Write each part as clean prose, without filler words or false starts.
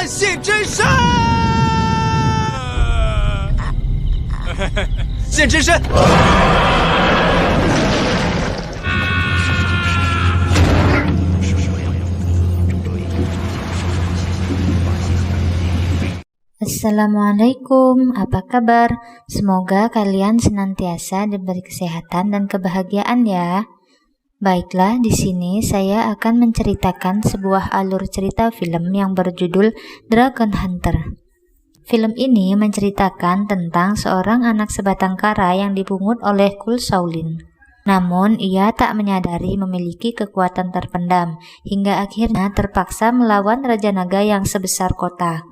暗现真身！现真身！Assalamualaikum, apa kabar? Semoga kalian senantiasa diberi kesehatan dan kebahagiaan ya. Baiklah, di sini saya akan menceritakan sebuah alur cerita film yang berjudul Dragon Hunter. Film ini menceritakan tentang seorang anak sebatang kara yang dipungut oleh Kul Shaolin. Namun, ia tak menyadari memiliki kekuatan terpendam, hingga akhirnya terpaksa melawan Raja Naga yang sebesar kota.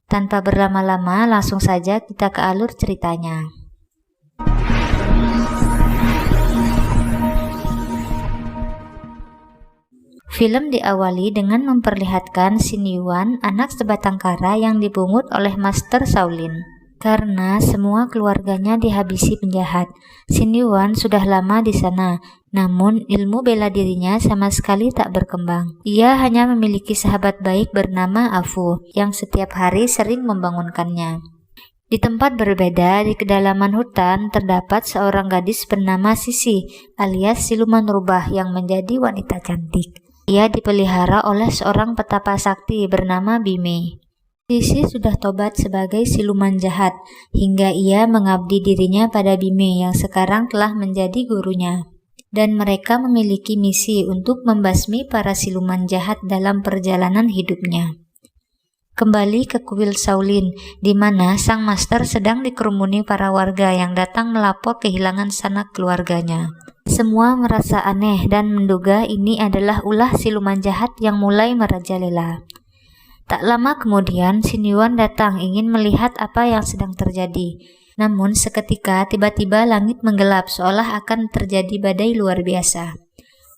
Tanpa berlama-lama, langsung saja kita ke alur ceritanya. Film diawali dengan memperlihatkan Xin Yuan, anak sebatang kara yang dipungut oleh Master Shaolin. Karena semua keluarganya dihabisi penjahat, Xin Yuan sudah lama di sana, namun ilmu bela dirinya sama sekali tak berkembang. Ia hanya memiliki sahabat baik bernama Afu, yang setiap hari sering membangunkannya. Di tempat berbeda, di kedalaman hutan, terdapat seorang gadis bernama Sisi, alias siluman rubah yang menjadi wanita cantik. Ia dipelihara oleh seorang petapa sakti bernama Bime. Sisi sudah tobat sebagai siluman jahat, hingga ia mengabdi dirinya pada Bime yang sekarang telah menjadi gurunya. Dan mereka memiliki misi untuk membasmi para siluman jahat dalam perjalanan hidupnya. Kembali ke kuil Shaolin, di mana sang master sedang dikerumuni para warga yang datang melapor kehilangan sanak keluarganya. Semua merasa aneh dan menduga ini adalah ulah siluman jahat yang mulai merajalela. Tak lama kemudian, Xin Yuan datang ingin melihat apa yang sedang terjadi. Namun seketika tiba-tiba langit menggelap seolah akan terjadi badai luar biasa.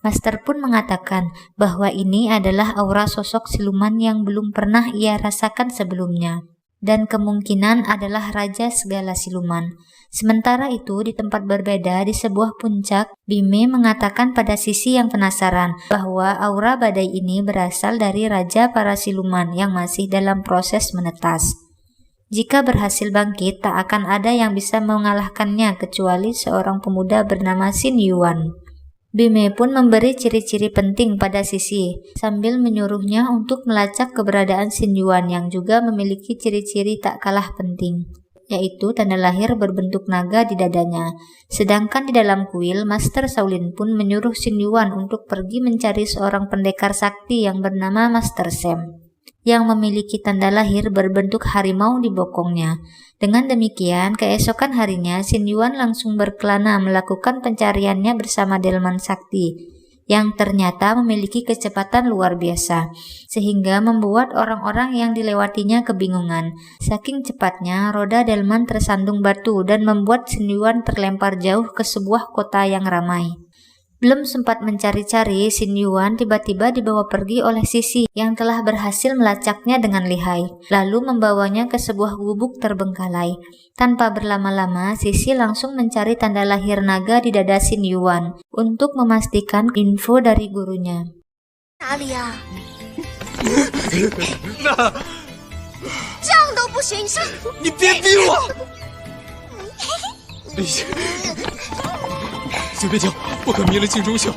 Master pun mengatakan bahwa ini adalah aura sosok siluman yang belum pernah ia rasakan sebelumnya. Dan kemungkinan adalah raja segala siluman. Sementara itu, di tempat berbeda di sebuah puncak, Bime mengatakan pada Sisi yang penasaran bahwa aura badai ini berasal dari raja para siluman yang masih dalam proses menetas. Jika berhasil bangkit, tak akan ada yang bisa mengalahkannya kecuali seorang pemuda bernama Xin Yuan. Bime pun memberi ciri-ciri penting pada Sisi, sambil menyuruhnya untuk melacak keberadaan Xin Yuan yang juga memiliki ciri-ciri tak kalah penting, yaitu tanda lahir berbentuk naga di dadanya. Sedangkan di dalam kuil, Master Shaolin pun menyuruh Xin Yuan untuk pergi mencari seorang pendekar sakti yang bernama Master Sam, yang memiliki tanda lahir berbentuk harimau di bokongnya. Dengan demikian, keesokan harinya Xin Yuan langsung berkelana melakukan pencariannya bersama delman sakti, yang ternyata memiliki kecepatan luar biasa, sehingga membuat orang-orang yang dilewatinya kebingungan. Saking cepatnya, roda delman tersandung batu dan membuat Xin Yuan terlempar jauh ke sebuah kota yang ramai. Belum sempat mencari-cari, Xin Yuan tiba-tiba dibawa pergi oleh Sisi yang telah berhasil melacaknya dengan lihai, lalu membawanya ke sebuah gubuk terbengkalai. Tanpa berlama-lama, Sisi langsung mencari tanda lahir naga di dada Xin Yuan untuk memastikan info dari gurunya. Alia, 这样都不行是？你别逼我！随便叫，不可迷了镜中秀。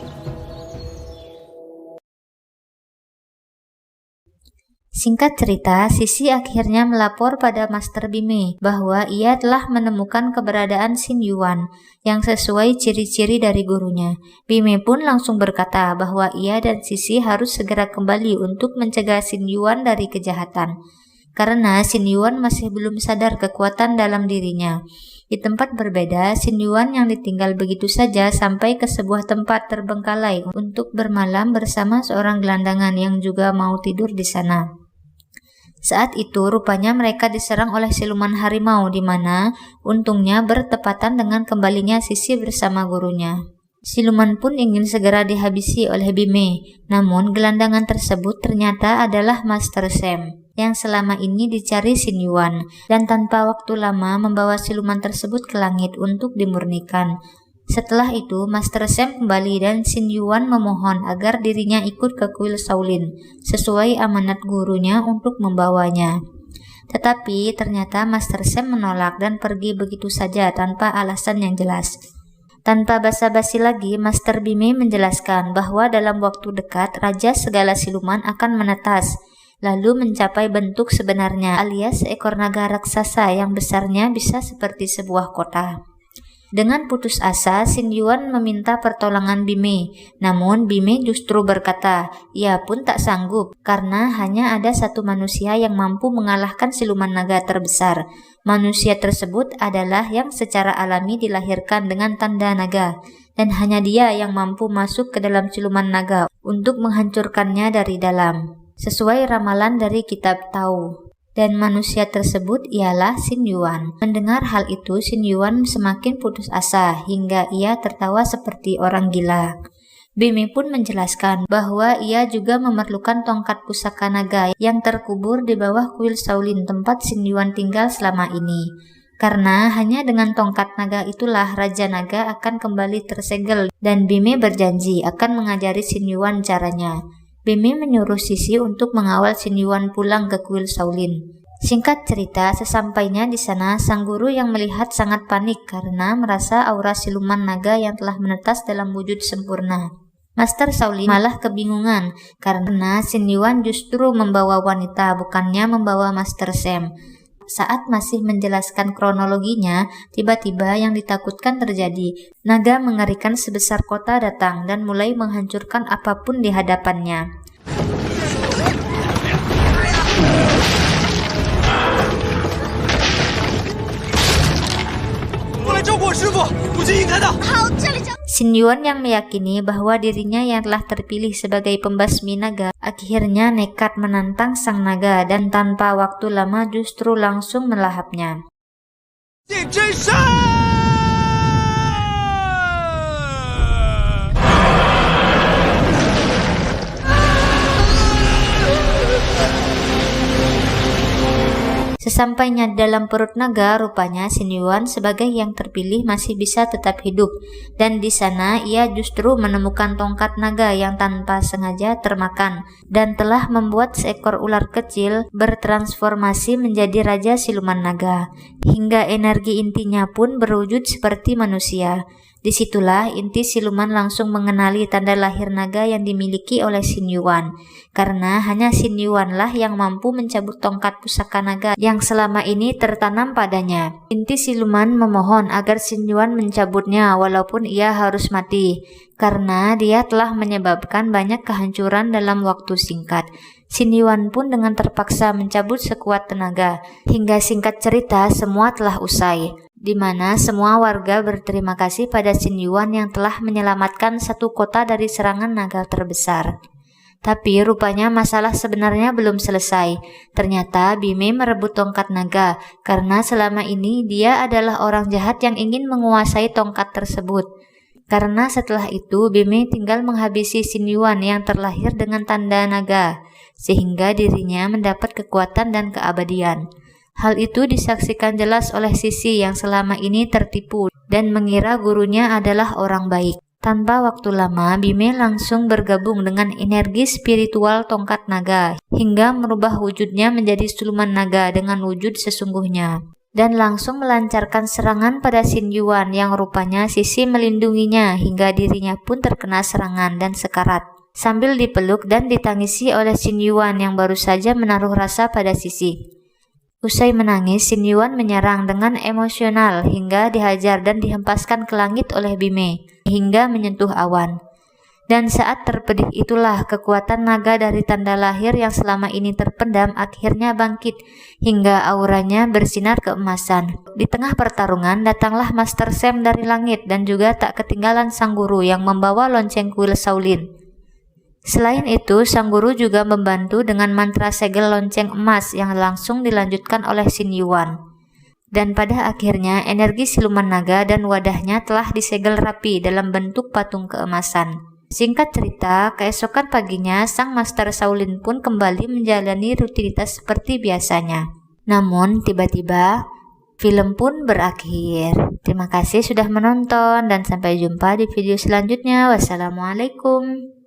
Singkat cerita, Sisi akhirnya melapor pada Master Bime bahwa ia telah menemukan keberadaan Xin Yuan yang sesuai ciri-ciri dari gurunya. Bime pun langsung berkata bahwa ia dan Sisi harus segera kembali untuk mencegah Xin Yuan dari kejahatan, karena Xin Yuan masih belum sadar kekuatan dalam dirinya. Di tempat berbeda, Xin Yuan yang ditinggal begitu saja sampai ke sebuah tempat terbengkalai untuk bermalam bersama seorang gelandangan yang juga mau tidur di sana. Saat itu rupanya mereka diserang oleh siluman harimau di mana untungnya bertepatan dengan kembalinya Sisi bersama gurunya. Siluman pun ingin segera dihabisi oleh Bime, namun gelandangan tersebut ternyata adalah Master Sam yang selama ini dicari Xin Yuan, dan tanpa waktu lama membawa siluman tersebut ke langit untuk dimurnikan. Setelah itu, Master Sam kembali dan Xin Yuan memohon agar dirinya ikut ke kuil Shaolin sesuai amanat gurunya untuk membawanya. Tetapi ternyata Master Sam menolak dan pergi begitu saja tanpa alasan yang jelas. Tanpa basa-basi lagi, Master Bime menjelaskan bahwa dalam waktu dekat Raja segala siluman akan menetas, lalu mencapai bentuk sebenarnya alias seekor naga raksasa yang besarnya bisa seperti sebuah kota. Dengan putus asa, Xin Yuan meminta pertolongan Bime, namun Bime justru berkata, ia pun tak sanggup karena hanya ada satu manusia yang mampu mengalahkan siluman naga terbesar. Manusia tersebut adalah yang secara alami dilahirkan dengan tanda naga, dan hanya dia yang mampu masuk ke dalam siluman naga untuk menghancurkannya dari dalam, sesuai ramalan dari kitab Tao. Dan manusia tersebut ialah Xin Yuan. Mendengar hal itu, Xin Yuan semakin putus asa hingga ia tertawa seperti orang gila. Bime pun menjelaskan bahwa ia juga memerlukan tongkat pusaka naga yang terkubur di bawah kuil Shaolin tempat Xin Yuan tinggal selama ini. Karena hanya dengan tongkat naga itulah Raja Naga akan kembali tersegel, dan Bime berjanji akan mengajari Xin Yuan caranya. Bime menyuruh Sisi untuk mengawal Xin Yuan pulang ke kuil Shaolin. Singkat cerita, sesampainya di sana, sang guru yang melihat sangat panik karena merasa aura siluman naga yang telah menetas dalam wujud sempurna. Master Shaolin malah kebingungan karena Xin Yuan justru membawa wanita, bukannya membawa Master Sam. Saat masih menjelaskan kronologinya, tiba-tiba yang ditakutkan terjadi. Naga mengerikan sebesar kota datang dan mulai menghancurkan apapun di hadapannya. Xin Yuan yang meyakini bahwa dirinya yang telah terpilih sebagai pembasmi naga akhirnya nekat menantang sang naga dan tanpa waktu lama justru langsung melahapnya. Sesampainya dalam perut naga, rupanya Xin Yuan sebagai yang terpilih masih bisa tetap hidup, dan di sana ia justru menemukan tongkat naga yang tanpa sengaja termakan dan telah membuat seekor ular kecil bertransformasi menjadi raja siluman naga, hingga energi intinya pun berwujud seperti manusia. Disitulah inti siluman langsung mengenali tanda lahir naga yang dimiliki oleh Xin Yuan, karena hanya Xin Yuan lah yang mampu mencabut tongkat pusaka naga yang selama ini tertanam padanya. Inti siluman memohon agar Xin Yuan mencabutnya walaupun ia harus mati, karena dia telah menyebabkan banyak kehancuran dalam waktu singkat. Xin Yuan pun dengan terpaksa mencabut sekuat tenaga, hingga singkat cerita semua telah usai, di mana semua warga berterima kasih pada Xin Yuan yang telah menyelamatkan satu kota dari serangan naga terbesar. Tapi rupanya masalah sebenarnya belum selesai. Ternyata Bime merebut tongkat naga, karena selama ini dia adalah orang jahat yang ingin menguasai tongkat tersebut. Karena setelah itu Bime tinggal menghabisi Xin Yuan yang terlahir dengan tanda naga, sehingga dirinya mendapat kekuatan dan keabadian. Hal itu disaksikan jelas oleh Sisi yang selama ini tertipu dan mengira gurunya adalah orang baik. Tanpa waktu lama, Bime langsung bergabung dengan energi spiritual tongkat naga, hingga merubah wujudnya menjadi siluman naga dengan wujud sesungguhnya, dan langsung melancarkan serangan pada Xin Yuan yang rupanya Sisi melindunginya hingga dirinya pun terkena serangan dan sekarat, sambil dipeluk dan ditangisi oleh Xin Yuan yang baru saja menaruh rasa pada Sisi. Usai menangis, Xin Yuan menyerang dengan emosional hingga dihajar dan dihempaskan ke langit oleh Bime hingga menyentuh awan. Dan saat terpedih itulah kekuatan naga dari tanda lahir yang selama ini terpendam akhirnya bangkit hingga auranya bersinar keemasan. Di tengah pertarungan datanglah Master Sam dari langit dan juga tak ketinggalan sang guru yang membawa lonceng kuil Shaolin. Selain itu, sang guru juga membantu dengan mantra segel lonceng emas yang langsung dilanjutkan oleh Xin Yuan. Dan pada akhirnya energi siluman naga dan wadahnya telah disegel rapi dalam bentuk patung keemasan. Singkat cerita, keesokan paginya sang Master Shaolin pun kembali menjalani rutinitas seperti biasanya. Namun tiba-tiba film pun berakhir. Terima kasih sudah menonton dan sampai jumpa di video selanjutnya. Wassalamualaikum.